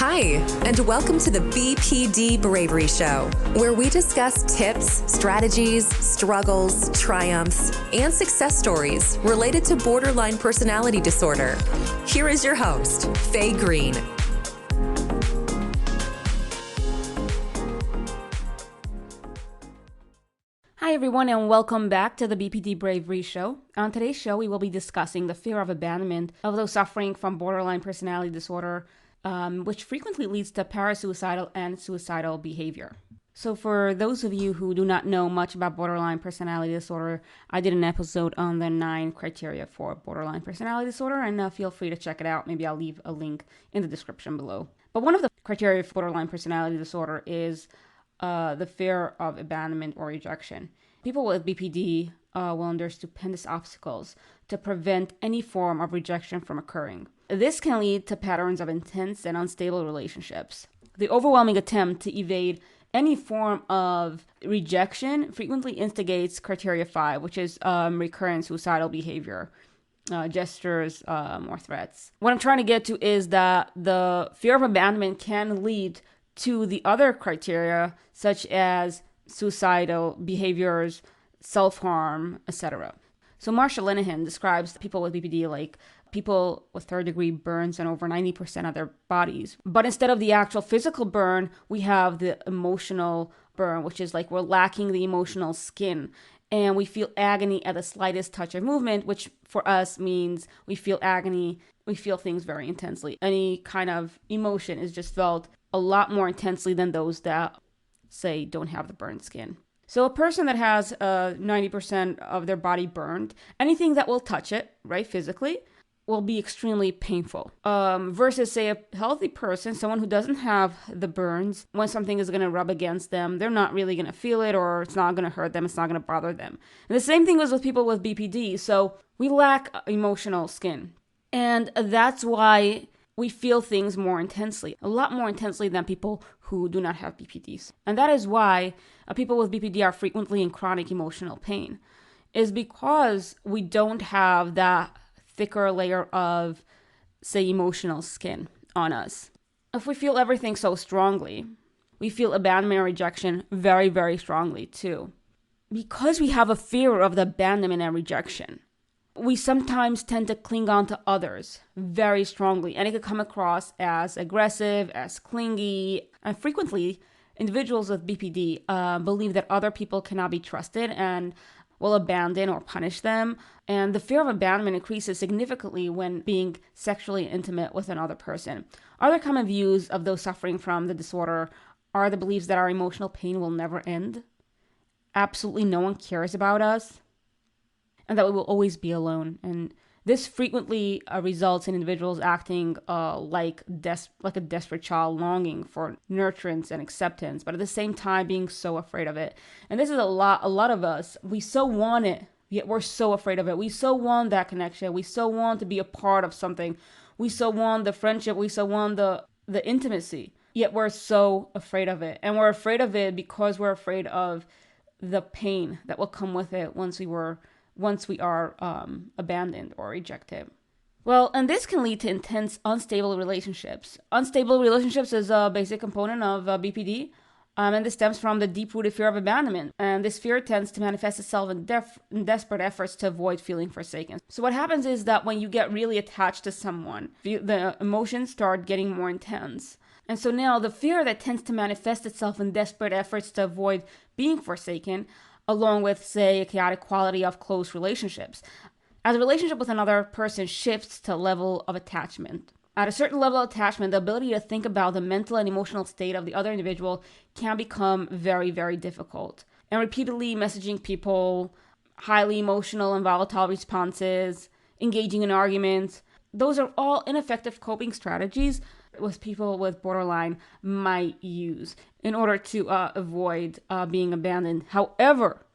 Hi, and welcome to the BPD Bravery Show, where we discuss tips, strategies, struggles, triumphs, and success stories related to borderline personality disorder. Here is your host, Faye Green. Hi everyone, and welcome back to the BPD Bravery Show. On today's show, we will be discussing the fear of abandonment of those suffering from borderline personality disorder, which frequently leads to parasuicidal and suicidal behavior. So for those of you who do not know much about borderline personality disorder, I did an episode on the 9 criteria for borderline personality disorder, and feel free to check it out. Maybe I'll leave a link in the description below. But one of the criteria for borderline personality disorder is the fear of abandonment or rejection. People with BPD will under stupendous obstacles to prevent any form of rejection from occurring. This can lead to patterns of intense and unstable relationships. The overwhelming attempt to evade any form of rejection frequently instigates criteria 5, which is recurrent suicidal behavior, gestures, or threats. What I'm trying to get to is that the fear of abandonment can lead to the other criteria, such as suicidal behaviors, self-harm, etc. So Marsha Linehan describes people with BPD like people with third-degree burns on over 90% of their bodies. But instead of the actual physical burn, we have the emotional burn, which is like we're lacking the emotional skin. And we feel agony at the slightest touch of movement, which for us means we feel agony, we feel things very intensely. Any kind of emotion is just felt a lot more intensely than those that, say, don't have the burned skin. So a person that has 90% of their body burned, anything that will touch it, right, physically, will be extremely painful. Versus, say, a healthy person, someone who doesn't have the burns, when something is going to rub against them, they're not really going to feel it, or it's not going to hurt them, it's not going to bother them. And the same thing was with people with BPD. So we lack emotional skin. And that's why we feel things more intensely, a lot more intensely than people who do not have BPDs. And that is why people with BPD are frequently in chronic emotional pain, is because we don't have that thicker layer of, say, emotional skin on us. If we feel everything so strongly, we feel abandonment or rejection very, very strongly too. Because we have a fear of the abandonment and rejection, we sometimes tend to cling on to others very strongly, and it could come across as aggressive, as clingy, and frequently individuals with BPD believe that other people cannot be trusted and will abandon or punish them. And the fear of abandonment increases significantly when being sexually intimate with another person. Other common views of those suffering from the disorder are the beliefs that our emotional pain will never end, absolutely no one cares about us, and that we will always be alone. And this frequently results in individuals acting like a desperate child, longing for nurturance and acceptance, but at the same time being so afraid of it. And this is a lot of us. We so want it, yet we're so afraid of it. We so want that connection. We so want to be a part of something. We so want the friendship. We so want the intimacy, yet we're so afraid of it. And we're afraid of it because we're afraid of the pain that will come with it once we are abandoned or rejected. Well, and this can lead to intense, unstable relationships. Unstable relationships is a basic component of BPD, and this stems from the deep-rooted fear of abandonment. And this fear tends to manifest itself in desperate efforts to avoid feeling forsaken. So what happens is that when you get really attached to someone, the emotions start getting more intense. And so now the fear that tends to manifest itself in desperate efforts to avoid being forsaken, along with, say, a chaotic quality of close relationships. As a relationship with another person shifts to a level of attachment. At a certain level of attachment, the ability to think about the mental and emotional state of the other individual can become very, very difficult. And repeatedly messaging people, highly emotional and volatile responses, engaging in arguments, those are all ineffective coping strategies with people with borderline might use in order to avoid being abandoned. However,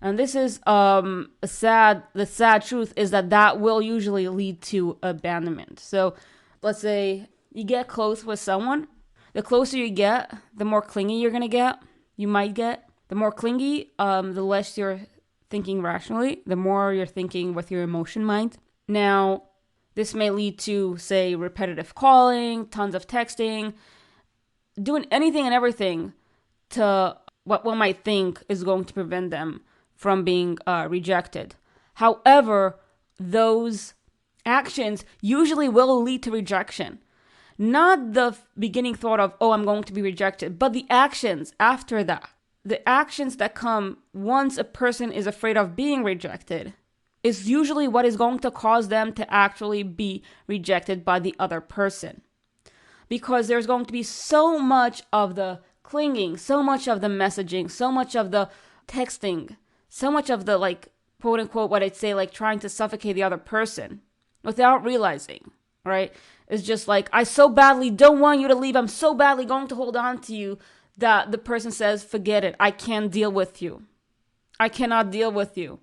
and this is the sad truth is that will usually lead to abandonment. So let's say you get close with someone. The closer you get, the more clingy you're going to get. You might get. The more clingy, the less you're thinking rationally, the more you're thinking with your emotion mind. Now, This may lead to, say, repetitive calling, tons of texting, doing anything and everything to what one might think is going to prevent them from being rejected. However, those actions usually will lead to rejection. Not the beginning thought of, oh, I'm going to be rejected, but the actions after that. The actions that come once a person is afraid of being rejected is usually what is going to cause them to actually be rejected by the other person. Because there's going to be so much of the clinging, so much of the messaging, so much of the texting, so much of the, like, quote unquote, what I'd say, like trying to suffocate the other person without realizing, right? It's just like, I so badly don't want you to leave. I'm so badly going to hold on to you, that the person says, forget it. I can't deal with you. I cannot deal with you.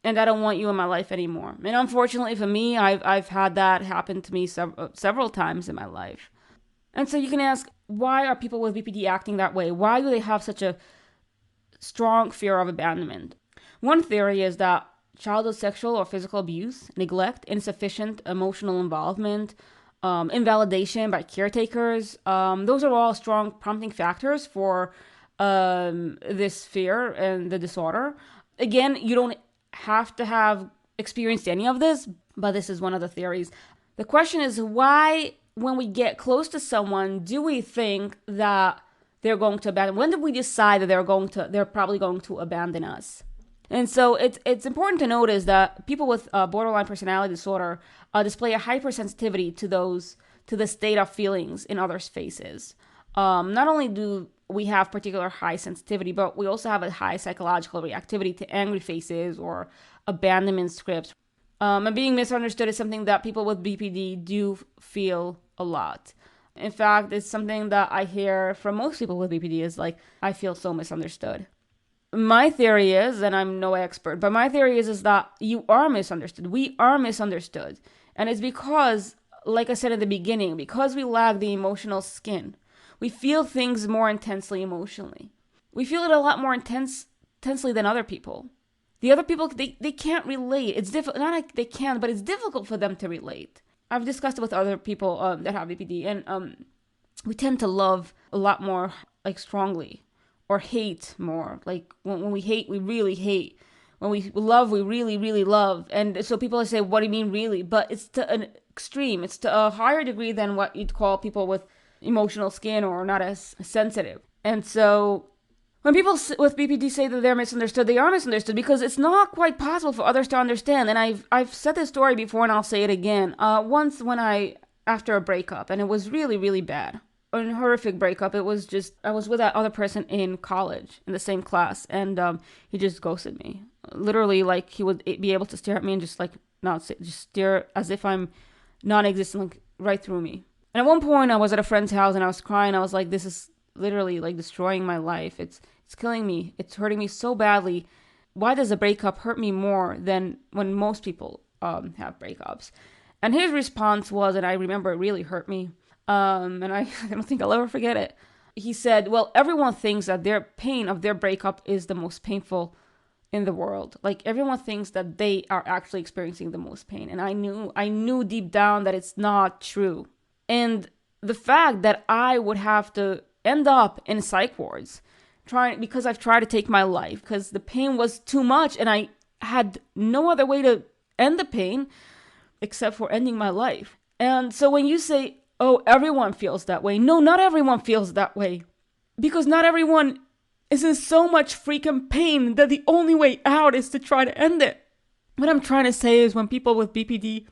And I don't want you in my life anymore. And unfortunately for me, I've had that happen to me several times in my life. And so you can ask, why are people with BPD acting that way? Why do they have such a strong fear of abandonment? One theory is that childhood sexual or physical abuse, neglect, insufficient emotional involvement, invalidation by caretakers, those are all strong prompting factors for this fear and the disorder. Again, you don't have to have experienced any of this, but this is one of the theories. The question is, why, when we get close to someone, do we think that they're going to abandon? When did we decide that they're probably going to abandon us? And so it's important to notice that people with borderline personality disorder display a hypersensitivity to the state of feelings in others' faces. Not only do we have particular high sensitivity, but we also have a high psychological reactivity to angry faces or abandonment scripts. And being misunderstood is something that people with BPD do feel a lot. In fact, it's something that I hear from most people with BPD is like, I feel so misunderstood. My theory is, and I'm no expert, but my theory is that you are misunderstood. We are misunderstood. And it's because, like I said at the beginning, because we lack the emotional skin. We feel things more intensely emotionally. We feel it a lot more intensely than other people. The other people, they can't relate. It's difficult, not like they can, but it's difficult for them to relate. I've discussed it with other people that have BPD, and we tend to love a lot more, like, strongly, or hate more. Like, when we hate, we really hate. When we love, we really, really love. And so people say, what do you mean really? But it's to an extreme. It's to a higher degree than what you'd call people with emotional skin or not as sensitive. And so when people with BPD say that they're misunderstood, they are misunderstood because it's not quite possible for others to understand. And I've said this story before, and I'll say it again. Once after a breakup, and it was really, really bad. A horrific breakup. It was just, I was with that other person in college, in the same class, and he just ghosted me. Literally, like, he would be able to stare at me and just, like, just stare as if I'm non-existent, like, right through me. And at one point, I was at a friend's house, and I was crying. I was like, this is literally, like, destroying my life. It's killing me. It's hurting me so badly. Why does a breakup hurt me more than when most people have breakups? And his response was, and I remember it really hurt me, and I don't think I'll ever forget it. He said, well, everyone thinks that their pain of their breakup is the most painful in the world. Like, everyone thinks that they are actually experiencing the most pain. And I knew deep down that it's not true. And the fact that I would have to end up in psych wards because I've tried to take my life because the pain was too much and I had no other way to end the pain except for ending my life. And so when you say, oh, everyone feels that way. No, not everyone feels that way. Because not everyone is in so much freaking pain that the only way out is to try to end it. What I'm trying to say is when people with BPD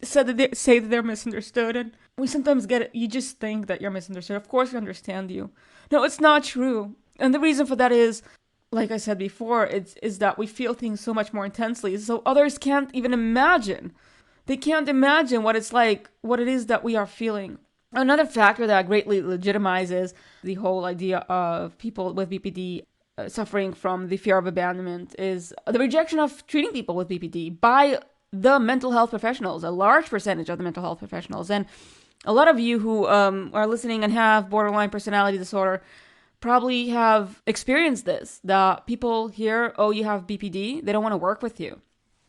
say that they're misunderstood, and we sometimes get it, you just think that you're misunderstood. Of course we understand you. No, it's not true. And the reason for that is, like I said before, is that we feel things so much more intensely. So others can't even imagine. They can't imagine what it's like, what it is that we are feeling. Another factor that greatly legitimizes the whole idea of people with BPD suffering from the fear of abandonment is the rejection of treating people with BPD by the mental health professionals, a large percentage of the mental health professionals. And a lot of you who are listening and have borderline personality disorder probably have experienced this, that people hear, oh, you have BPD, they don't want to work with you.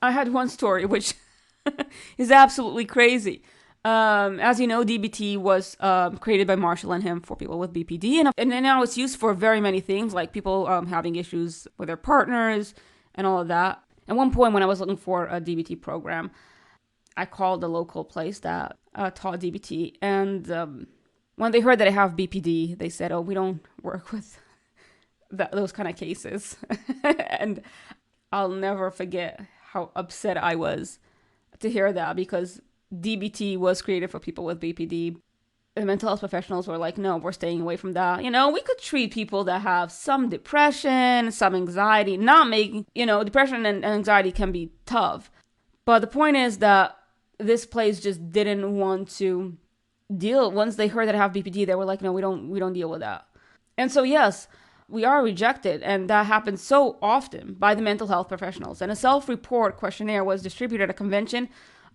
I had one story which is absolutely crazy. As you know, DBT was created by Marshall and him for people with BPD, and now it's used for very many things, like people having issues with their partners and all of that. At one point, when I was looking for a DBT program, I called the local place that taught DBT, and when they heard that I have BPD, they said, "Oh, we don't work with those kind of cases." And I'll never forget how upset I was to hear that, because DBT was created for people with BPD. The mental health professionals were like, no, we're staying away from that. We could treat people that have some depression, some anxiety, not making, depression and anxiety can be tough. But the point is that this place just didn't want to deal. Once they heard that I have BPD, they were like, no, we don't deal with that. And so, yes, we are rejected, and that happens so often by the mental health professionals. And a self-report questionnaire was distributed at a convention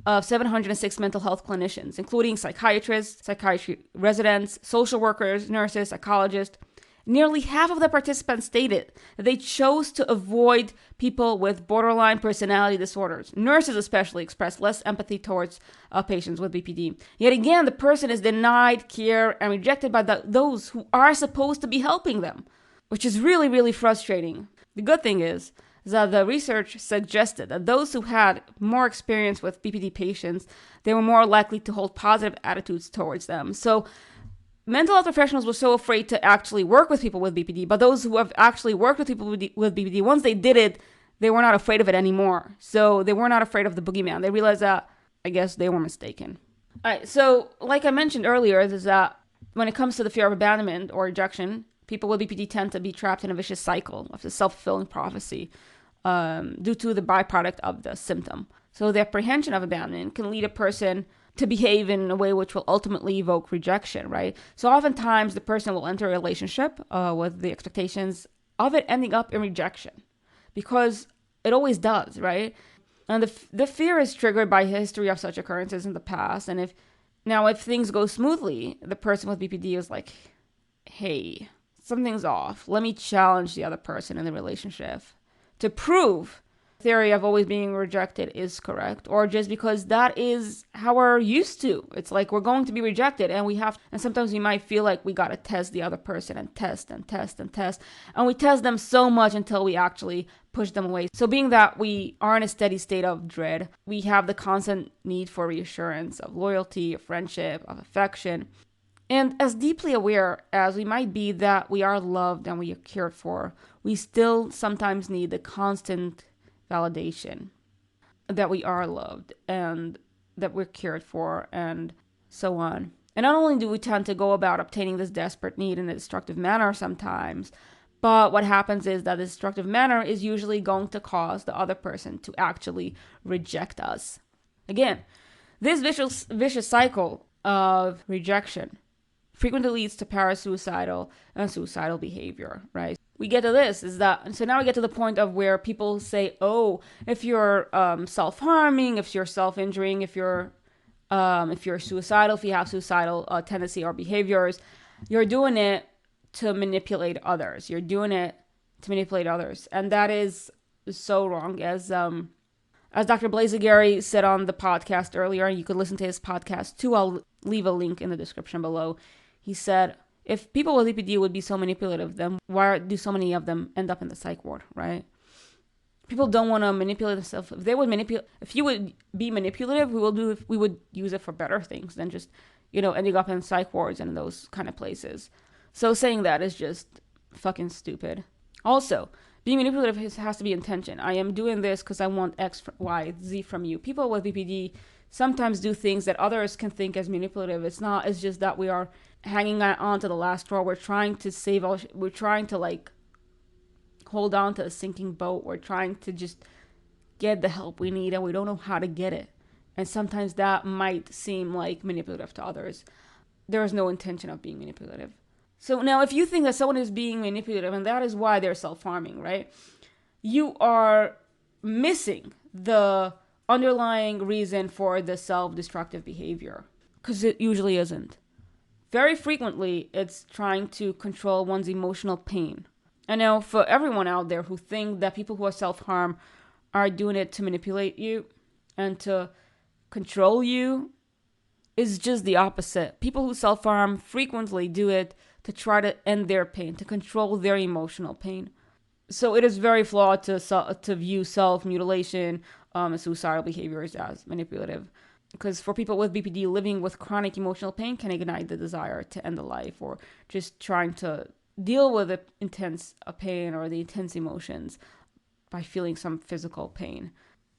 of 706 mental health clinicians, including psychiatrists, psychiatry residents, social workers, nurses, psychologists. Nearly half of the participants stated that they chose to avoid people with borderline personality disorders. Nurses especially expressed less empathy towards patients with BPD. Yet again, the person is denied care and rejected by those who are supposed to be helping them, which is really, really frustrating. The good thing is that the research suggested that those who had more experience with BPD patients, they were more likely to hold positive attitudes towards them. So mental health professionals were so afraid to actually work with people with BPD, but those who have actually worked with people with BPD, once they did it, they were not afraid of it anymore. So they were not afraid of the boogeyman. They realized that, I guess, they were mistaken. All right, so like I mentioned earlier, is that when it comes to the fear of abandonment or rejection, people with BPD tend to be trapped in a vicious cycle of the self-fulfilling prophecy due to the byproduct of the symptom. So the apprehension of abandonment can lead a person to behave in a way which will ultimately evoke rejection, right? So oftentimes the person will enter a relationship with the expectations of it ending up in rejection, because it always does, right? And the fear is triggered by history of such occurrences in the past. And if things go smoothly, the person with BPD is like, hey, something's off. Let me challenge the other person in the relationship to prove the theory of always being rejected is correct, or just because that is how we're used to. It's like we're going to be rejected, and sometimes we might feel like we got to test the other person and test and test and test. And we test them so much until we actually push them away. So being that we are in a steady state of dread, we have the constant need for reassurance of loyalty, of friendship, of affection. And as deeply aware as we might be that we are loved and we are cared for, we still sometimes need the constant validation that we are loved and that we're cared for and so on. And not only do we tend to go about obtaining this desperate need in a destructive manner sometimes, but what happens is that this destructive manner is usually going to cause the other person to actually reject us. Again, this vicious cycle of rejection frequently leads to parasuicidal and suicidal behavior, right? We get to this, so now we get to the point of where people say, oh, if you're self-harming, if you're self-injuring, if you're suicidal, if you have suicidal tendency or behaviors, you're doing it to manipulate others. You're doing it to manipulate others. And that is so wrong. As Dr. Blazagary said on the podcast earlier, and you could listen to his podcast too, I'll leave a link in the description below. He said, if people with BPD would be so manipulative, then why do so many of them end up in the psych ward, right? People don't want to manipulate themselves. If you would be manipulative, we would use it for better things than just, ending up in psych wards and those kind of places. So saying that is just fucking stupid. Also, being manipulative has to be intention. I am doing this because I want X, Y, Z from you. People with BPD sometimes do things that others can think as manipulative. It's just that we are hanging on to the last straw. We're trying to hold on to a sinking boat. We're trying to just get the help we need, and we don't know how to get it. And sometimes that might seem like manipulative to others. There is no intention of being manipulative. So now if you think that someone is being manipulative and that is why they're self-harming, right? You are missing the underlying reason for the self-destructive behavior, because it usually isn't. Very frequently, it's trying to control one's emotional pain. I know for everyone out there who think that people who are self-harm are doing it to manipulate you and to control you is just the opposite. People who self-harm frequently do it to try to end their pain, to control their emotional pain. So it is very flawed to view self-mutilation and suicidal behaviors as manipulative. Because for people with BPD, living with chronic emotional pain can ignite the desire to end the life, or just trying to deal with the intense pain or the intense emotions by feeling some physical pain.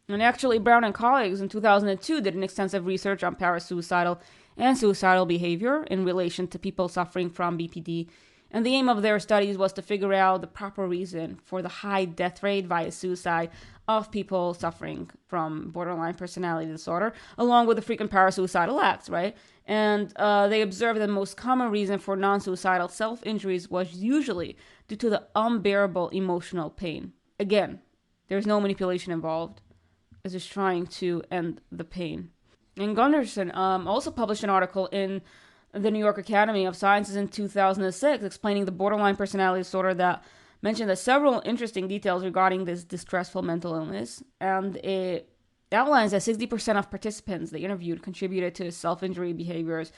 And actually, Brown and colleagues in 2002 did an extensive research on parasuicidal and suicidal behavior in relation to people suffering from BPD. And the aim of their studies was to figure out the proper reason for the high death rate via suicide of people suffering from borderline personality disorder, along with the frequent parasuicidal acts, right? And they observed that the most common reason for non-suicidal self-injuries was usually due to the unbearable emotional pain. Again, there's no manipulation involved. It's just trying to end the pain. And Gunderson also published an article in the New York Academy of Sciences in 2006 explaining the borderline personality disorder that mentioned several interesting details regarding this distressful mental illness. And it outlines that 60% of participants they interviewed contributed to self-injury behaviors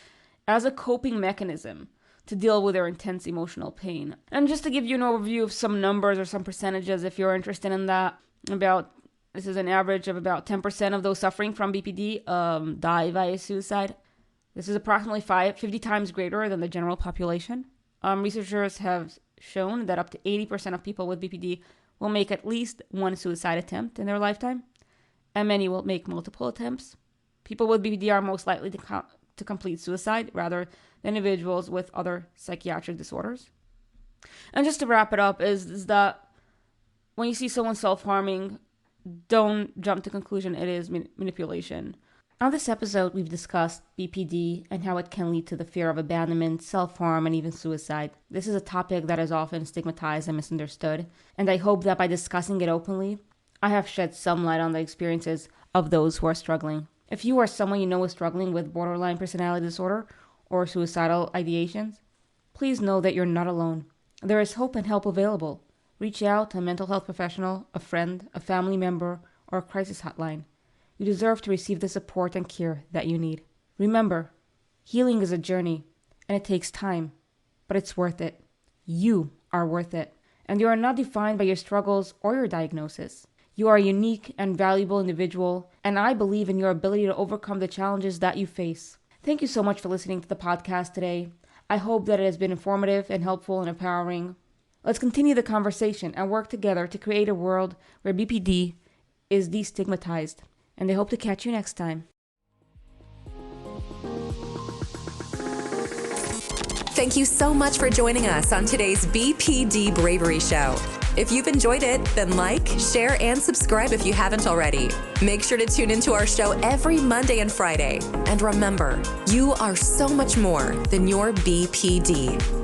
as a coping mechanism to deal with their intense emotional pain. And just to give you an overview of some numbers or some percentages, if you're interested in that, this is an average of about 10% of those suffering from BPD die via suicide. This is approximately 50 times greater than the general population. Researchers have shown that up to 80% of people with BPD will make at least one suicide attempt in their lifetime, and many will make multiple attempts. People with BPD are most likely to complete suicide rather than individuals with other psychiatric disorders. And just to wrap it up is that when you see someone self-harming, don't jump to conclusion it is manipulation. On this episode, we've discussed BPD and how it can lead to the fear of abandonment, self-harm, and even suicide. This is a topic that is often stigmatized and misunderstood, and I hope that by discussing it openly, I have shed some light on the experiences of those who are struggling. If you or someone you know is struggling with borderline personality disorder or suicidal ideations, please know that you're not alone. There is hope and help available. Reach out to a mental health professional, a friend, a family member, or a crisis hotline. You deserve to receive the support and care that you need. Remember, healing is a journey, and it takes time, but it's worth it. You are worth it, and you are not defined by your struggles or your diagnosis. You are a unique and valuable individual, and I believe in your ability to overcome the challenges that you face. Thank you so much for listening to the podcast today. I hope that it has been informative and helpful and empowering. Let's continue the conversation and work together to create a world where BPD is destigmatized. And I hope to catch you next time. Thank you so much for joining us on today's BPD Bravery Show. If you've enjoyed it, then like, share, and subscribe if you haven't already. Make sure to tune into our show every Monday and Friday. And remember, you are so much more than your BPD.